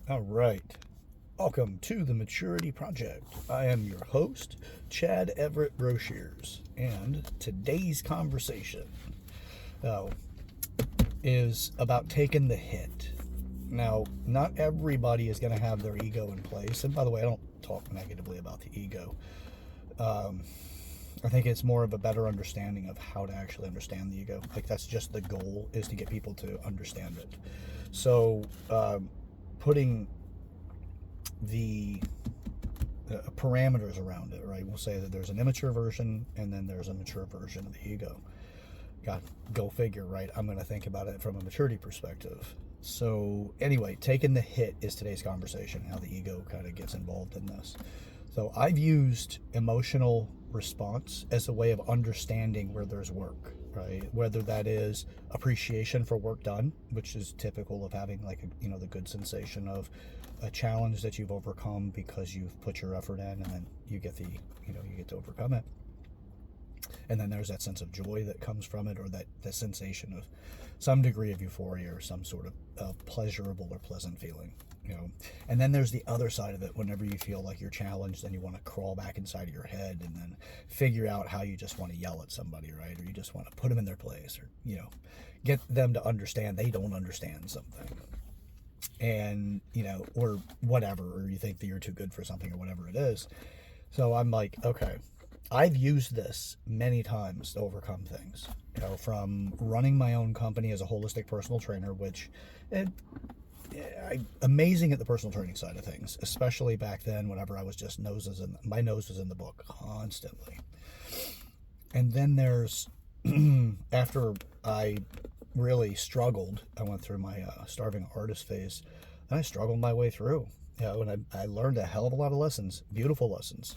All right. Welcome to the Maturity Project. I am your host, Chad Everett Broshears, and today's conversation uh, is about taking the hit. Now, not everybody is going to have their ego in place, and by the way, I don't talk negatively about the ego. Um, I think it's more of a better understanding of how to actually understand the ego. Like that's just the goal is to get people to understand it. So, putting the parameters around it, right? We'll say that there's an immature version and then there's a mature version of the ego. God, go figure, right? I'm going to think about it from a maturity perspective. So, anyway, taking the hit is today's conversation, how the ego kind of gets involved in this. So, I've used emotional response as a way of understanding where there's work, right? Whether that is appreciation for work done, which is typical of having like the good sensation of a challenge that you've overcome because you've put your effort in, and then you get you get to overcome it. And then there's that sense of joy that comes from it, or that sensation of some degree of euphoria or some sort of pleasurable or pleasant feeling. And then there's the other side of it. Whenever you feel like you're challenged, and you want to crawl back inside of your head and then figure out how you just want to yell at somebody, right? Or you just want to put them in their place, or get them to understand they don't understand something, and or whatever, or you think that you're too good for something, or whatever it is. So I'm like, okay, I've used this many times to overcome things. From running my own company as a holistic personal trainer, which I'm amazing at the personal training side of things, especially back then whenever I was just my nose was in the book constantly. And then there's after I really struggled, I went through my starving artist phase, and I struggled my way through. And I learned a hell of a lot of lessons, beautiful lessons.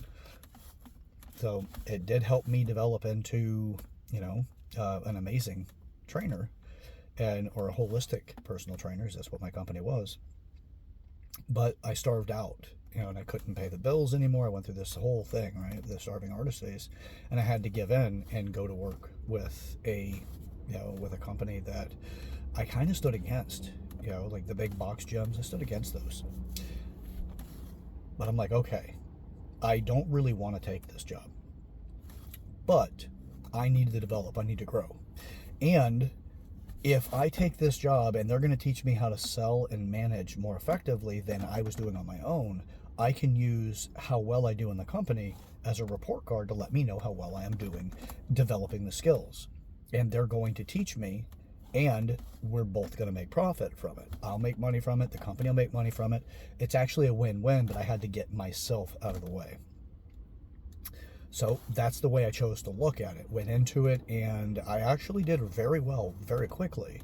So it did help me develop into, an amazing trainer, or a holistic personal trainer. That's what my company was. But I starved out, and I couldn't pay the bills anymore. I went through this whole thing, right, the starving artist phase, and I had to give in and go to work with a company that I kind of stood against. Like the big box gyms, I stood against those. But I'm like, okay, I don't really want to take this job, but I need to develop, I need to grow. And if I take this job and they're going to teach me how to sell and manage more effectively than I was doing on my own, I can use how well I do in the company as a report card to let me know how well I am doing developing the skills. And they're going to teach me, and we're both going to make profit from it. I'll make money from it, the company will make money from it. It's actually a win-win, but I had to get myself out of the way. So that's the way I chose to look at it. Went into it, and I actually did very well very quickly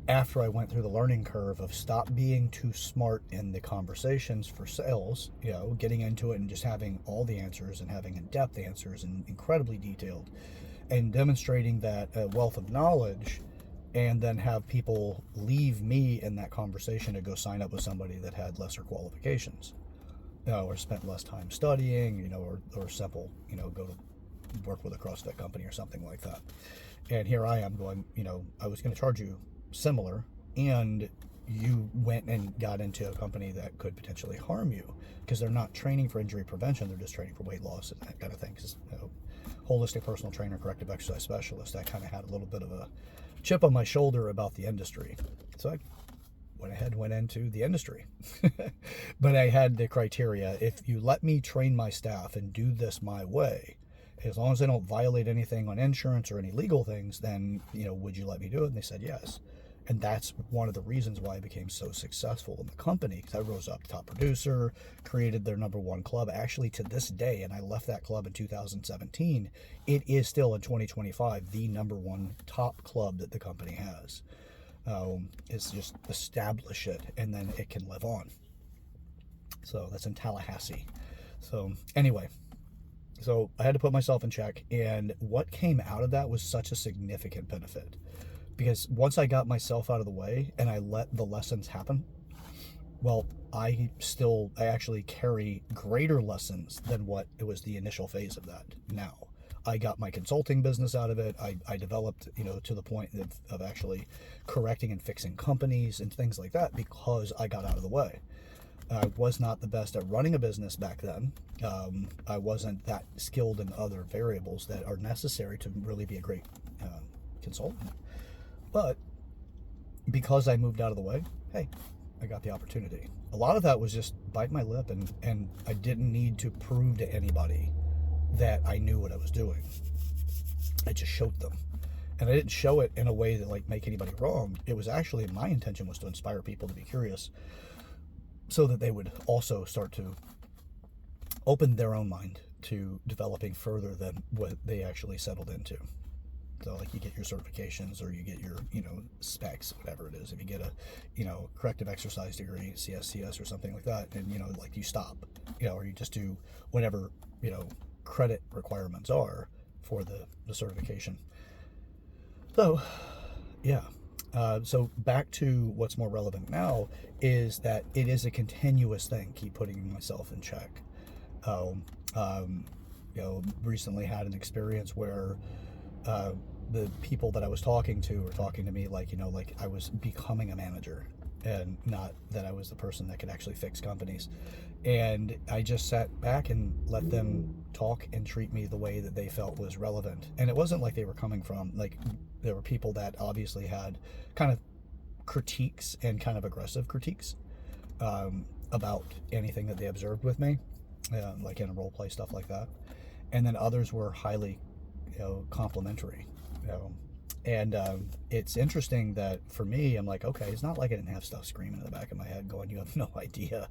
after I went through the learning curve of stop being too smart in the conversations for sales, getting into it and just having all the answers and having in-depth answers and incredibly detailed, and demonstrating that wealth of knowledge, and then have people leave me in that conversation to go sign up with somebody that had lesser qualifications, or spent less time studying, or simple, go to work with a CrossFit company or something like that. And here I am going, I was going to charge you similar, and you went and got into a company that could potentially harm you, because they're not training for injury prevention, they're just training for weight loss and that kind of thing. Because holistic personal trainer, corrective exercise specialist, I kind of had a little bit of a chip on my shoulder about the industry. So I went into the industry. But I had the criteria: if you let me train my staff and do this my way, as long as I don't violate anything on insurance or any legal things, then would you let me do it? And they said yes. And that's one of the reasons why I became so successful in the company, because I rose up top producer, created their number one club, actually to this day, and I left that club in 2017. It is still in 2025 the number one top club that the company has. Is just establish it, and then it can live on. So that's in Tallahassee. So anyway, so I had to put myself in check, and what came out of that was such a significant benefit, because once I got myself out of the way and I let the lessons happen, well, I actually carry greater lessons than what it was the initial phase of that now. I got my consulting business out of it. I developed, to the point of actually correcting and fixing companies and things like that because I got out of the way. I was not the best at running a business back then. I wasn't that skilled in other variables that are necessary to really be a great consultant. But because I moved out of the way, hey, I got the opportunity. A lot of that was just bite my lip, and I didn't need to prove to anybody that I knew what I was doing. I just showed them. And I didn't show it in a way that like make anybody wrong. It was actually, my intention was to inspire people to be curious so that they would also start to open their own mind to developing further than what they actually settled into. So like you get your certifications or you get your, specs, whatever it is. If you get a, corrective exercise degree, CSCS or something like that, and, like you stop, or you just do whatever, credit requirements are for the certification. So, yeah. So back to what's more relevant now is that it is a continuous thing. Keep putting myself in check. Recently had an experience where the people that I was talking to were talking to me like I was becoming a manager and not that I was the person that could actually fix companies. And I just sat back and let them talk and treat me the way that they felt was relevant. And it wasn't like they were coming from, like, there were people that obviously had kind of critiques and kind of aggressive critiques about anything that they observed with me, like in a role play, stuff like that. And then others were highly, complimentary. And it's interesting that for me, I'm like, okay, it's not like I didn't have stuff screaming in the back of my head going, you have no idea.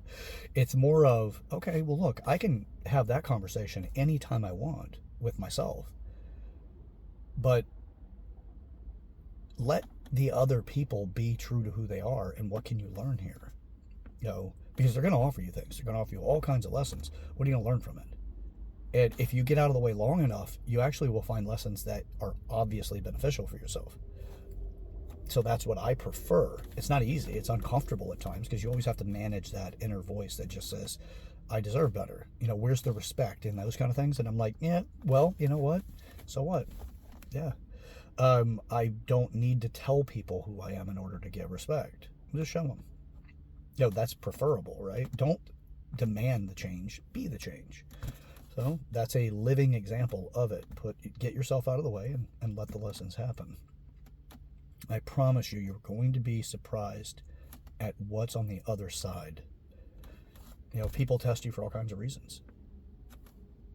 It's more of, okay, well, look, I can have that conversation anytime I want with myself, but let the other people be true to who they are. And what can you learn here? Because they're going to offer you things. They're going to offer you all kinds of lessons. What are you going to learn from it? And if you get out of the way long enough, you actually will find lessons that are obviously beneficial for yourself. So that's what I prefer. It's not easy. It's uncomfortable at times because you always have to manage that inner voice that just says, I deserve better. Where's the respect and those kind of things? And I'm like, yeah, well, you know what? So what? Yeah. I don't need to tell people who I am in order to get respect. Just show them. That's preferable, right? Don't demand the change. Be the change. So that's a living example of it. Get yourself out of the way and let the lessons happen. I promise you, you're going to be surprised at what's on the other side. People test you for all kinds of reasons.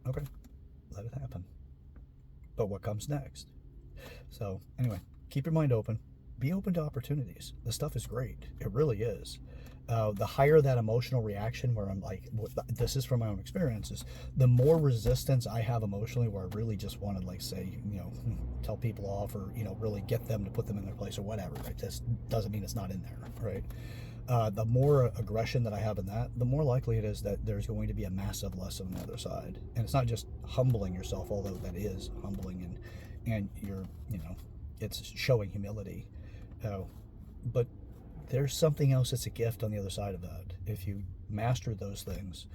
Okay, let it happen. But what comes next? So anyway, keep your mind open. Be open to opportunities. This stuff is great. It really is. The higher that emotional reaction where I'm like, this is from my own experiences, the more resistance I have emotionally where I really just want to like say, tell people off or, really get them to put them in their place or whatever, right? This doesn't mean it's not in there, right? The more aggression that I have in that, the more likely it is that there's going to be a massive lesson on the other side. And it's not just humbling yourself, although that is humbling and you're, it's showing humility. But there's something else that's a gift on the other side of that. If you master those things,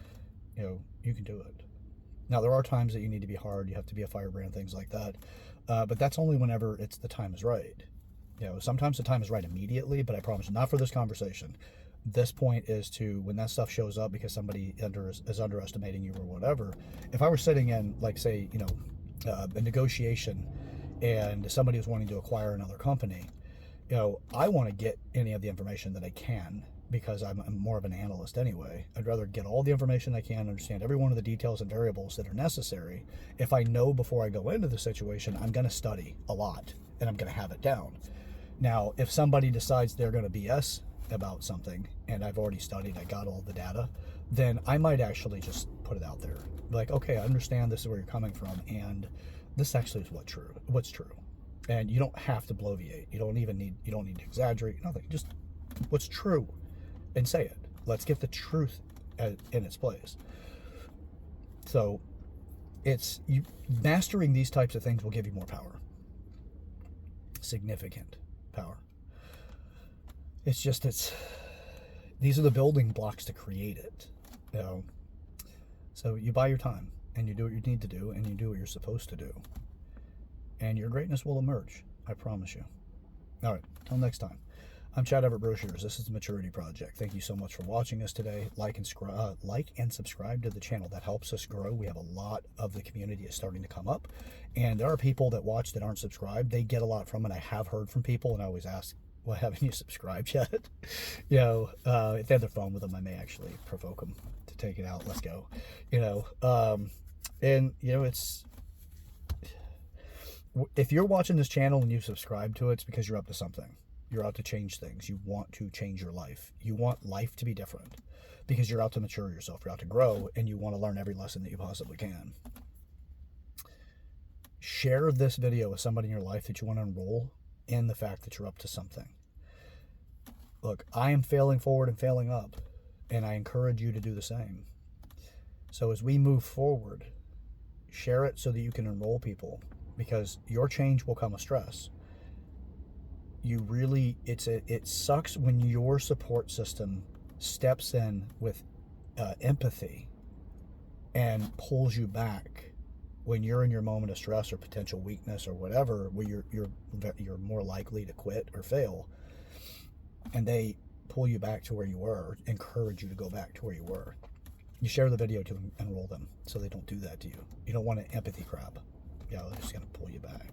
you can do it. Now, there are times that you need to be hard. You have to be a firebrand, things like that. But that's only whenever the time is right. Sometimes the time is right immediately, but I promise you, not for this conversation. This point is to when that stuff shows up because somebody is underestimating you or whatever. If I were sitting in, like, say, a negotiation and somebody was wanting to acquire another company, I want to get any of the information that I can because I'm more of an analyst anyway. I'd rather get all the information I can, understand every one of the details and variables that are necessary. If I know before I go into the situation, I'm going to study a lot and I'm going to have it down. Now, if somebody decides they're going to BS about something and I've already studied, I got all the data, then I might actually just put it out there. Like, okay, I understand this is where you're coming from and this actually is what's true. And you don't have to bloviate. You don't need to exaggerate, nothing. Just what's true and say it. Let's get the truth in its place. So mastering these types of things will give you more power. Significant power. These are the building blocks to create it. So you buy your time. and you do what you need to do, and you do what you're supposed to do, and your greatness will emerge. I promise you. All right, till next time. I'm Chad Everett Brochures. This is the Maturity Project. Thank you so much for watching us today. Like and subscribe to the channel. That helps us grow. We have a lot of the community is starting to come up, and there are people that watch that aren't subscribed. They get a lot from it. I have heard from people, and I always ask, well, haven't you subscribed yet? If they have their phone with them, I may actually provoke them to take it out. Let's go. It's, if you're watching this channel and you've subscribed to it, it's because you're up to something. You're out to change things. You want to change your life. You want life to be different because you're out to mature yourself. You're out to grow, and you want to learn every lesson that you possibly can. Share this video with somebody in your life that you want to enroll in the fact that you're up to something. Look, I am failing forward and failing up, and I encourage you to do the same. So as we move forward, share it so that you can enroll people, because your change will come with stress. It sucks when your support system steps in with empathy and pulls you back when you're in your moment of stress or potential weakness or whatever, where you're more likely to quit or fail, and they pull you back to where you were, or encourage you to go back to where you were. You share the video to enroll them so they don't do that to you. You don't want an empathy crap. They're just going to pull you back.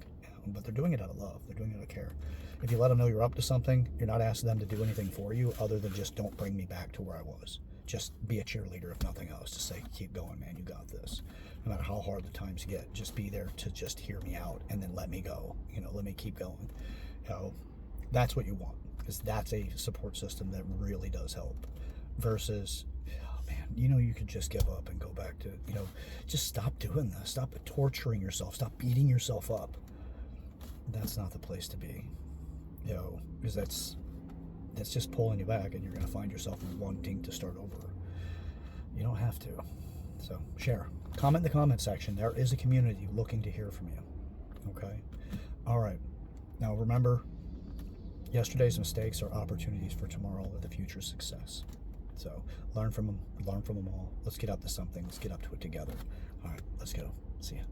But they're doing it out of love. They're doing it out of care. If you let them know you're up to something, you're not asking them to do anything for you other than just don't bring me back to where I was. Just be a cheerleader, if nothing else, to say, keep going, man, you got this. No matter how hard the times get, just be there to just hear me out and then let me go. Let me keep going. That's what you want, because that's a support system that really does help. Versus, you could just give up and go back to, just stop doing this. Stop torturing yourself. Stop beating yourself up. That's not the place to be, because that's just pulling you back, and you're going to find yourself wanting to start over. You don't have to. So share, comment in the comment section. There is a community looking to hear from you. Okay. All right. Now remember, yesterday's mistakes are opportunities for tomorrow or the future success. So learn from them all. Let's get up to something. Let's get up to it together. All right, let's go. See ya.